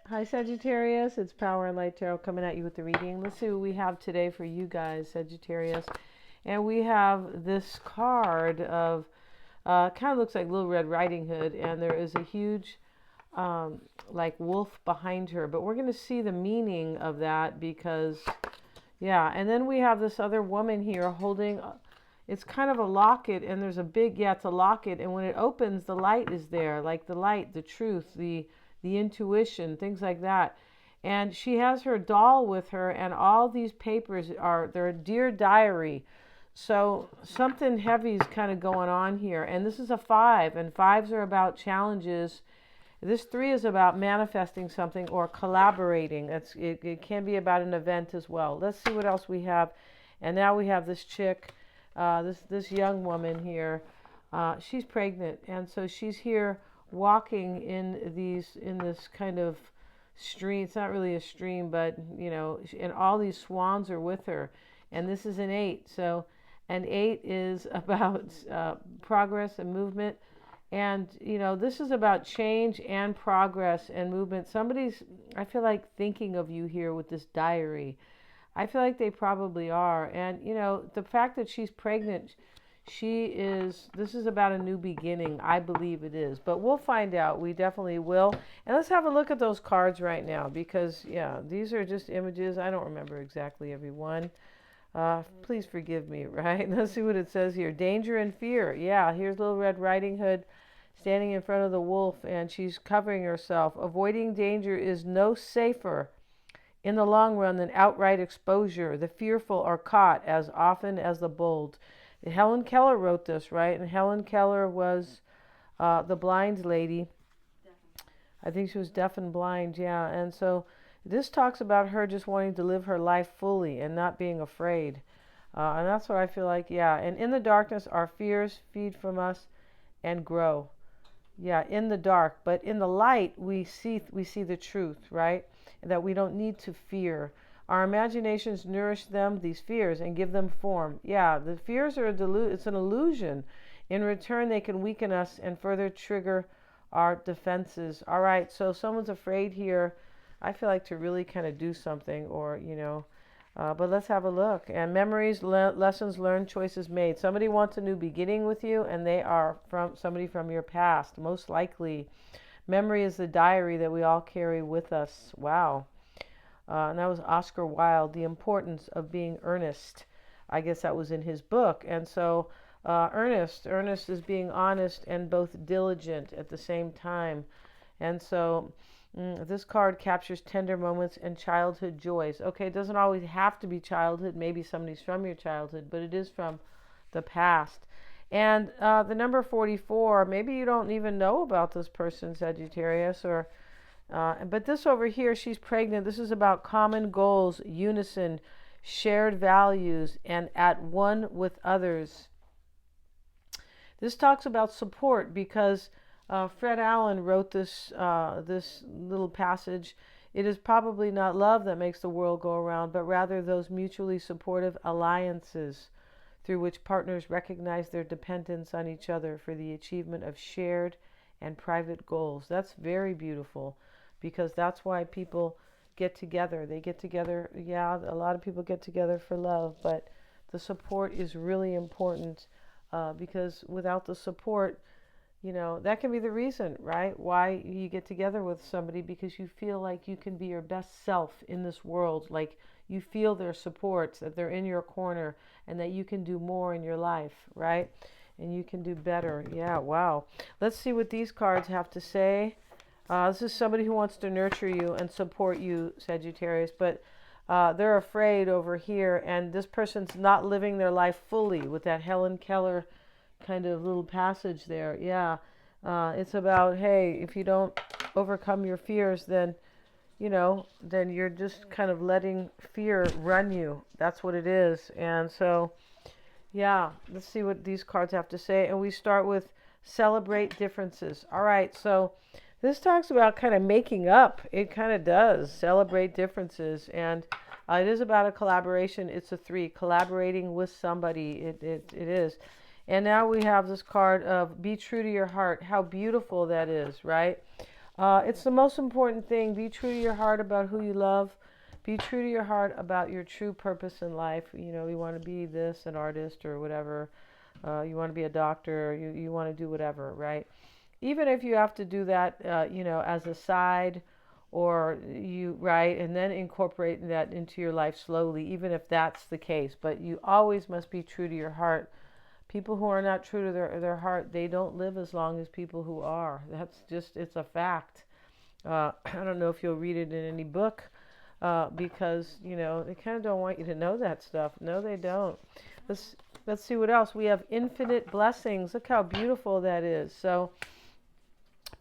Hi, Sagittarius. It's Power and Light Tarot coming at you with the reading. Let's see what we have today for you guys, Sagittarius. And we have this card of kind of looks like Little Red Riding Hood, and there is a huge like wolf behind her. But we're going to see the meaning of that because, yeah. And then we have this other woman here holding. It's kind of a locket, and there's a big, yeah, it's a locket, and when it opens, the light is there, like the light, the truth, the intuition, things like that. And she has her doll with her, and all these papers are their dear diary. So something heavy is kind of going on here. And this is a five, and fives are about challenges. This three is about manifesting something or collaborating. It can be about an event as well. Let's see what else we have. And now we have this chick, this young woman here. She's pregnant, and so she's here walking in this kind of stream. It's not really a stream, but and all these swans are with her. And this is an eight. So an eight is about progress and movement. And this is about change and progress and movement. Somebody's, I feel like, thinking of you here with this diary. I feel like they probably are. And the fact that she's pregnant, this is about a new beginning. I believe it is, but we'll find out. We definitely will. And let's have a look at those cards right now, because yeah, these are just images. I don't remember exactly every one. Please forgive me, right? Let's see what it says here. Danger and fear. Yeah, here's Little Red Riding Hood standing in front of the wolf, and she's covering herself. Avoiding danger is no safer in the long run than outright exposure. The fearful are caught as often as the bold. Helen Keller wrote this, right? And Helen Keller was the blind lady. I think she was deaf and blind, yeah. And so this talks about her just wanting to live her life fully and not being afraid. And that's what I feel like, yeah. And in the darkness, our fears feed from us and grow. Yeah, in the dark. But in the light, we see the truth, right? That we don't need to fear. Our imaginations nourish them, these fears, and give them form. Yeah, the fears are it's an illusion. In return, they can weaken us and further trigger our defenses. All right, so if someone's afraid here, I feel like to really kind of do something, or but let's have a look. And memories, lessons learned, choices made. Somebody wants a new beginning with you, and they are from somebody from your past, most likely. Memory is the diary that we all carry with us. Wow. And that was Oscar Wilde, The Importance of Being Earnest. I guess that was in his book. And so earnest is being honest and both diligent at the same time. And so this card captures tender moments and childhood joys. Okay, it doesn't always have to be childhood. Maybe somebody's from your childhood, but it is from the past. And the number 44, maybe you don't even know about this person, Sagittarius, or but this over here, she's pregnant. This is about common goals, unison, shared values, and at one with others. This talks about support because Fred Allen wrote this little passage. It is probably not love that makes the world go around, but rather those mutually supportive alliances through which partners recognize their dependence on each other for the achievement of shared and private goals. That's very beautiful, because that's why people get together. They get together, yeah, a lot of people get together for love, but the support is really important because without the support, that can be the reason, right? Why you get together with somebody, because you feel like you can be your best self in this world. Like you feel their support, that they're in your corner, and that you can do more in your life, right? And you can do better. Yeah, wow. Let's see what these cards have to say. This is somebody who wants to nurture you and support you, Sagittarius, but they're afraid over here, and this person's not living their life fully with that Helen Keller kind of little passage there. Yeah, it's about, hey, if you don't overcome your fears, then then you're just kind of letting fear run you. That's what it is. And so yeah, let's see what these cards have to say. And we start with celebrate differences. All right, so this talks about kind of making up. It kind of does celebrate differences, and it is about a collaboration. It's a three, collaborating with somebody. It is. And now we have this card of be true to your heart. How beautiful that is, right? It's the most important thing. Be true to your heart about who you love. Be true to your heart about your true purpose in life. You know, you want to be this, an artist or whatever. You want to be a doctor. You want to do whatever, right? Even if you have to do that, you know, as a side, or you, right, and then incorporate that into your life slowly, even if that's the case. But you always must be true to your heart. People who are not true to their heart, they don't live as long as people who are. That's just, it's a fact. I don't know if you'll read it in any book, because, you know, they kind of don't want you to know that stuff. No, they don't. Let's see what else. We have infinite blessings. Look how beautiful that is. So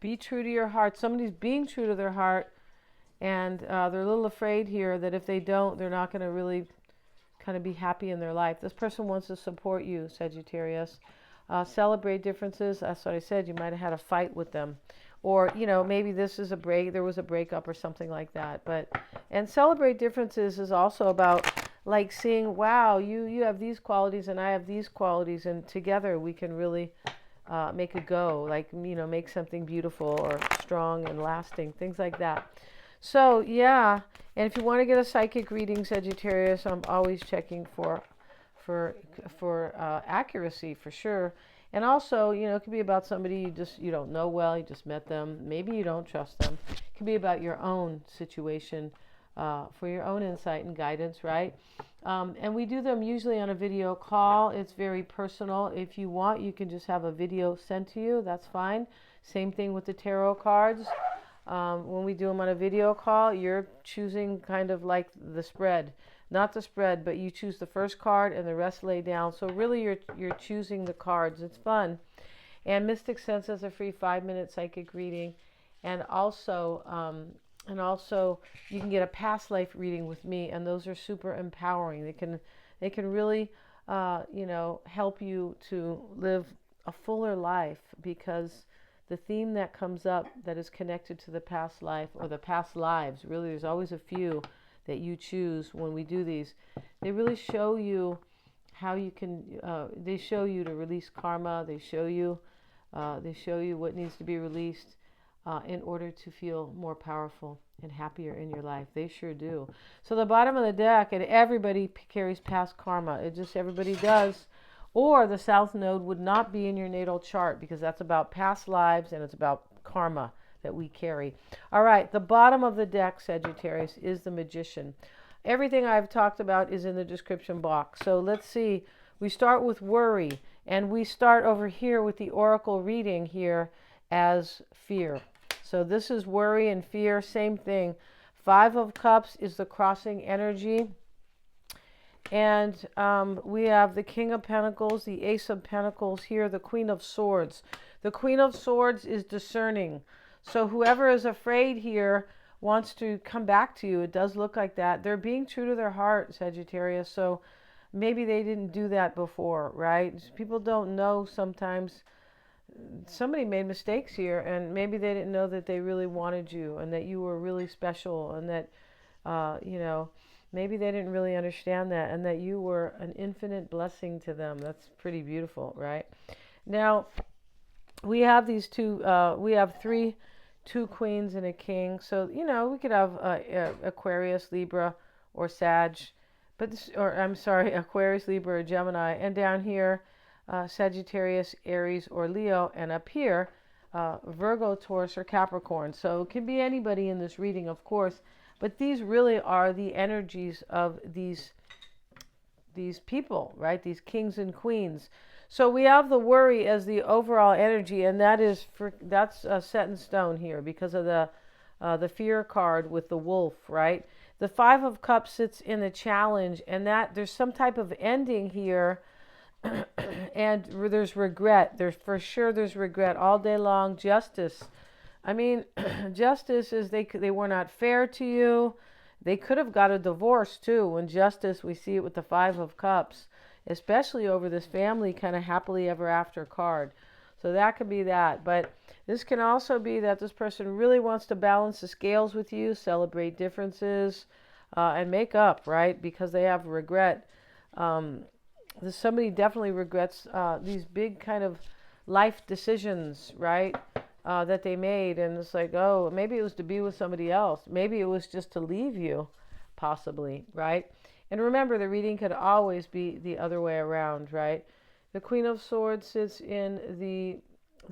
be true to your heart. Somebody's being true to their heart, and they're a little afraid here that if they don't, they're not going to really kind of be happy in their life. This person wants to support you, Sagittarius. Celebrate differences. That's what I said. You might have had a fight with them. Or, you know, maybe this is there was a breakup or something like that. And celebrate differences is also about like seeing, wow, you have these qualities and I have these qualities, and together we can really make a go, like, you know, make something beautiful or strong and lasting, things like that. So, yeah, and if you want to get a psychic reading, Sagittarius, I'm always checking for accuracy, for sure. And also, you know, it could be about somebody you don't know well, you just met them, maybe you don't trust them. It could be about your own situation, for your own insight and guidance, right? And we do them usually on a video call. It's very personal. If you want, you can just have a video sent to you. That's fine. Same thing with the tarot cards. When we do them on a video call, you're choosing kind of like the spread. Not the spread, but you choose the first card and the rest lay down. So really you're choosing the cards. It's fun. And Mystic Sense is a free 5-minute psychic reading. And also you can get a past life reading with me, and those are super empowering. They can really you know, help you to live a fuller life, because the theme that comes up that is connected to the past life or the past lives, really there's always a few that you choose when we do these. They really show you how you can, they show you to release karma. They show you what needs to be released in order to feel more powerful and happier in your life. They sure do. So the bottom of the deck, and everybody carries past karma. It just, everybody does. Or the South Node would not be in your natal chart, because that's about past lives and it's about karma that we carry. All right, the bottom of the deck, Sagittarius, is the Magician. Everything I've talked about is in the description box. So let's see. We start with worry, and we start over here with the oracle reading here as fear. So this is worry and fear, same thing. 5 of Cups is the crossing energy. And we have the King of Pentacles, the Ace of Pentacles here, the Queen of Swords. The Queen of Swords is discerning. So whoever is afraid here wants to come back to you. It does look like that. They're being true to their heart, Sagittarius. So maybe they didn't do that before, right? People don't know sometimes. Somebody made mistakes here, and maybe they didn't know that they really wanted you and that you were really special, and that, you know, maybe they didn't really understand that, and that you were an infinite blessing to them. That's pretty beautiful, right? Now, we have these we have two queens and a king. So, you know, we could have Aquarius, Libra, or Sag, or I'm sorry, Aquarius, Libra, or Gemini. And down here, Sagittarius, Aries, or Leo. And up here, Virgo, Taurus, or Capricorn. So it can be anybody in this reading, of course. But these really are the energies of these people, right? These kings and queens. So we have the worry as the overall energy, and that's set in stone here because of the fear card with the wolf, right? The 5 of Cups sits in the challenge, and that there's some type of ending here, and there's regret. There's regret all day long. Justice. I mean, justice is they were not fair to you. They could have got a divorce too. In justice, we see it with the 5 of Cups, especially over this family kind of happily ever after card. So that could be that. But this can also be that this person really wants to balance the scales with you, celebrate differences, and make up, right? Because they have regret. Somebody definitely regrets these big kind of life decisions, right? that they made, and it's like, oh, maybe it was to be with somebody else. Maybe it was just to leave you, possibly, right? And remember, the reading could always be the other way around, right? The Queen of Swords sits in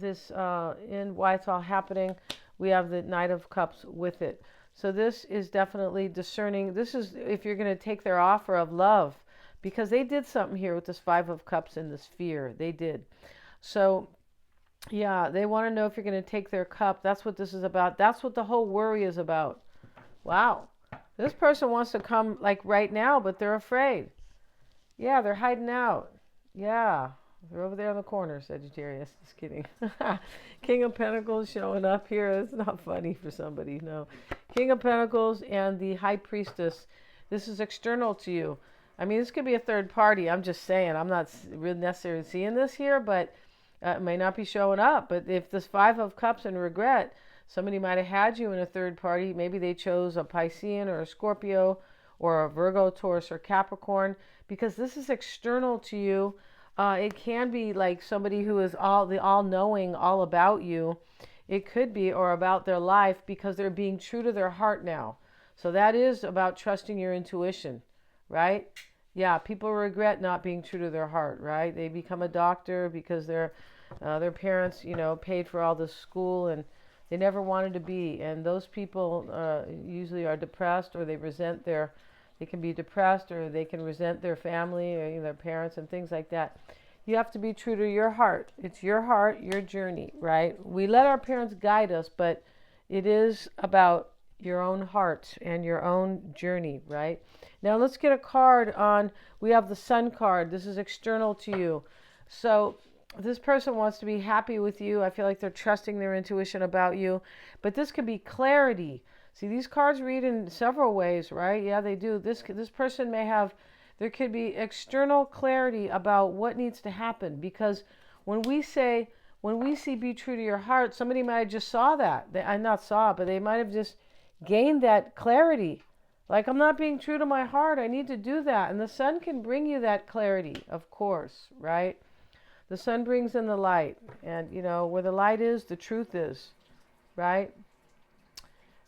in why it's all happening. We have the Knight of Cups with it. So this is definitely discerning. This is if you're going to take their offer of love, because they did something here with this Five of Cups and this fear. They did. So yeah, they want to know if you're going to take their cup. That's what this is about. That's what the whole worry is about. Wow. This person wants to come like right now, but they're afraid. Yeah, they're hiding out. Yeah, they're over there in the corner, Sagittarius. Just kidding. King of Pentacles showing up here. It's not funny for somebody, no. King of Pentacles and the High Priestess. This is external to you. I mean, this could be a third party. I'm just saying. I'm not really necessarily seeing this here, but it may not be showing up. But if this Five of Cups and regret, somebody might have had you in a third party. Maybe they chose a Piscean or a Scorpio or a Virgo, Taurus, or Capricorn, because this is external to you. It can be like somebody who is all-knowing, all about you. It could be, or about their life, because they're being true to their heart now. So that is about trusting your intuition, right? Yeah, people regret not being true to their heart, right? They become a doctor because their parents, paid for all this school and they never wanted to be. And those people usually are depressed, or they can be depressed, or they can resent their family or their parents and things like that. You have to be true to your heart. It's your heart, your journey, right? We let our parents guide us, but it is about your own heart and your own journey, right? Now let's get a card on, we have the Sun card. This is external to you. So this person wants to be happy with you. I feel like they're trusting their intuition about you. But this could be clarity. See, these cards read in several ways, right? Yeah, they do. This person may have, there could be external clarity about what needs to happen. Because when we see be true to your heart, somebody might have just saw that. Not saw, but they might have just gained that clarity. Like, I'm not being true to my heart. I need to do that. And the Sun can bring you that clarity, of course, right? The Sun brings in the light. And, where the light is, the truth is, right?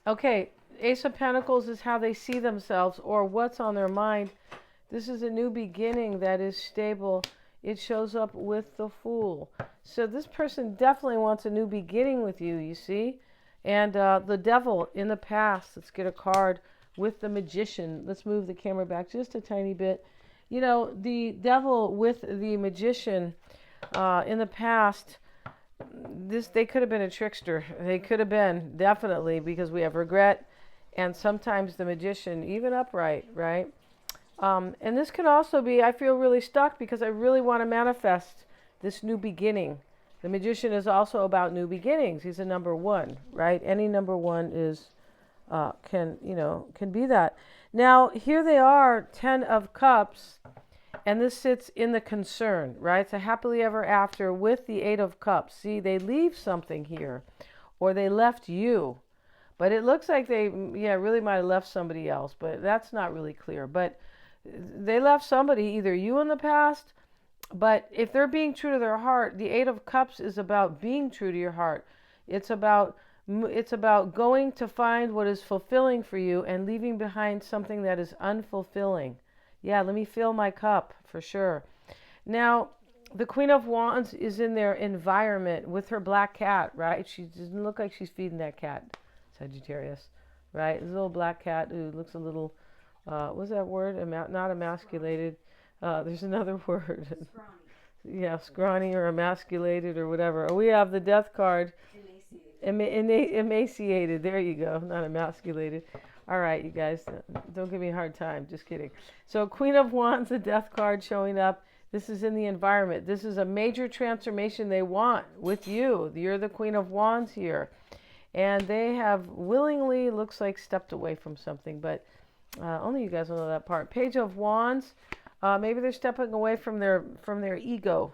Okay, Ace of Pentacles is how they see themselves or what's on their mind. This is a new beginning that is stable. It shows up with the Fool. So this person definitely wants a new beginning with you, you see? And the Devil in the past. Let's get a card with the Magician. Let's move the camera back just a tiny bit. The Devil with the Magician in the past, they could have been a trickster. They could have been, definitely, because we have regret and sometimes the Magician, even upright, right? And this can also be, I feel really stuck because I really want to manifest this new beginning. The Magician is also about new beginnings. He's a number one, right? Any number one is can be that. Now, here they are, 10 of Cups, and this sits in the concern, right? It's a happily ever after with the 8 of Cups. See, they leave something here, or they left you. But it looks like they, really might have left somebody else, but that's not really clear. But they left somebody, either you in the past, but if they're being true to their heart, the 8 of Cups is about being true to your heart. It's about going to find what is fulfilling for you and leaving behind something that is unfulfilling. Yeah, let me fill my cup, for sure. Now, the Queen of Wands is in their environment with her black cat, right? She doesn't look like she's feeding that cat, Sagittarius, right? This little black cat who looks a little, what's that word? Not emasculated. There's another word. Scrawny. Yeah, scrawny or emasculated or whatever. We have the Death card. Emaciated. There you go. Not emasculated. All right, you guys, don't give me a hard time. Just kidding. So Queen of Wands, the Death card showing up. This is in the environment. This is a major transformation they want with you. You're the Queen of Wands here. And they have willingly, looks like, stepped away from something. But only you guys will know that part. Page of Wands. Maybe they're stepping away from their ego.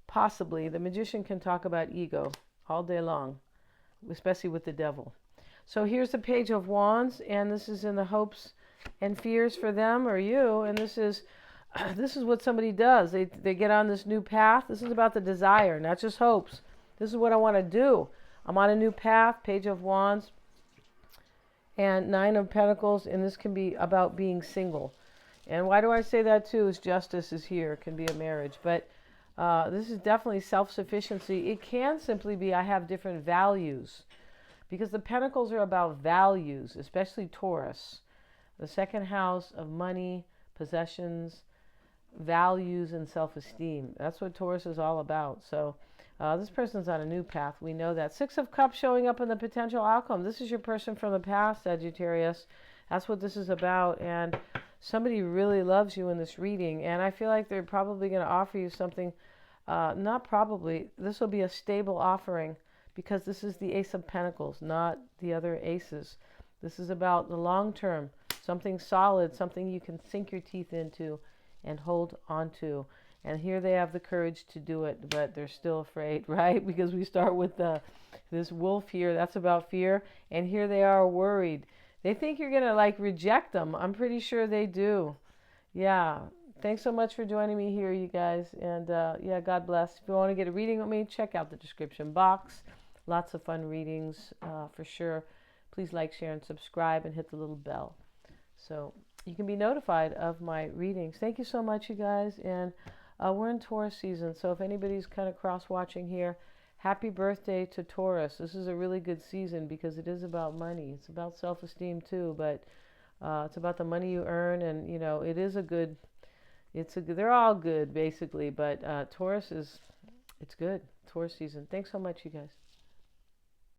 Possibly. The Magician can talk about ego all day long, especially with the Devil. So here's the Page of Wands, and this is in the hopes and fears for them or you. And this is what somebody does. They get on this new path. This is about the desire, not just hopes. This is what I want to do. I'm on a new path, Page of Wands, and Nine of Pentacles, and this can be about being single. And why do I say that too? Is justice is here. It can be a marriage. But this is definitely self-sufficiency. It can simply be I have different values. Because the Pentacles are about values, especially Taurus. The second house of money, possessions, values, and self-esteem. That's what Taurus is all about. So this person's on a new path. We know that. Six of Cups showing up in the potential outcome. This is your person from the past, Sagittarius. That's what this is about. And somebody really loves you in this reading. And I feel like they're probably going to offer you something. Not probably. This will be a stable offering, because this is the Ace of Pentacles, not the other aces. This is about the long term, something solid, something you can sink your teeth into and hold on to. And here they have the courage to do it, but they're still afraid, right? Because we start with this wolf here, that's about fear, and here they are worried. They think you're going to like reject them. I'm pretty sure they do. Yeah. Thanks so much for joining me here, you guys. And yeah, God bless. If you want to get a reading with me, check out the description box. Lots of fun readings for sure. Please like, share, and subscribe, and hit the little bell so you can be notified of my readings. Thank you so much, you guys. And we're in Taurus season, so if anybody's kind of cross-watching here, happy birthday to Taurus. This is a really good season because it is about money. It's about self-esteem too, but it's about the money you earn, and you know it is a good. They're all good basically, but Taurus is. It's good. Taurus season. Thanks so much, you guys.